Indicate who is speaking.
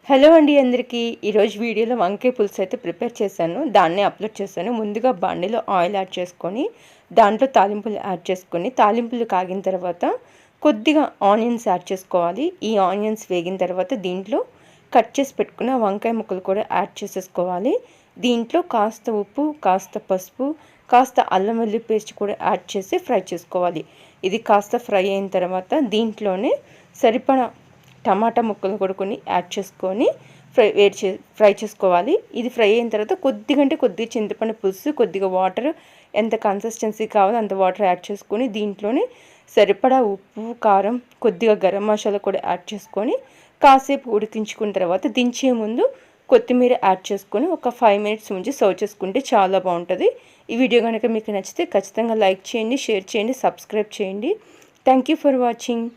Speaker 1: Hello అండి అందరికీ. ఈరోజు వీడియోలో వంకాయ పులుసు అయితే ప్రిపేర్ చేశాను. దాన్నే అప్లోడ్ చేశాను. ముందుగా బాండీలో ఆయిల్ యాడ్ చేసుకొని దాంట్లో తాలింపులు యాడ్ చేసుకొని తాలింపులు కాగిన తర్వాత కొద్దిగా ఆనియన్స్ యాడ్ చేసుకోవాలి. ఈ ఆనియన్స్ వేగిన తర్వాత దీంట్లో కట్ చేసి పెట్టుకున్న వంకాయ ముక్కలు కూడా యాడ్ చేసేసుకోవాలి. దీంట్లో కాస్త ఉప్పు, కాస్త పసుపు, కాస్త అల్లం వెల్లుల్లి పేస్ట్ కూడా యాడ్ చేసి ఫ్రై చేసుకోవాలి. ఇది కాస్త ఫ్రై అయిన తర్వాత దీంట్లోనే సరిపడా టమాటా ముక్కలు కూడా కొన్ని యాడ్ చేసుకొని ఫ్రై చేసుకోవాలి. ఇది ఫ్రై అయిన తర్వాత కొద్దిగా చింతపండు పులుసు, కొద్దిగా వాటర్, ఎంత కన్సిస్టెన్సీ కావాలో అంత వాటర్ యాడ్ చేసుకొని దీంట్లోనే సరిపడా ఉప్పు, కారం, కొద్దిగా గరం మసాలా కూడా యాడ్ చేసుకొని కాసేపు ఉడికించుకున్న తర్వాత దించే ముందు కొత్తిమీర యాడ్ చేసుకొని ఒక 5 మినిట్స్ ఉంచి సర్వ్ చేసుకుంటే చాలా బాగుంటుంది. ఈ వీడియో కనుక మీకు నచ్చితే ఖచ్చితంగా లైక్ చేయండి, షేర్ చేయండి, సబ్స్క్రైబ్ చేయండి. Thank you for watching.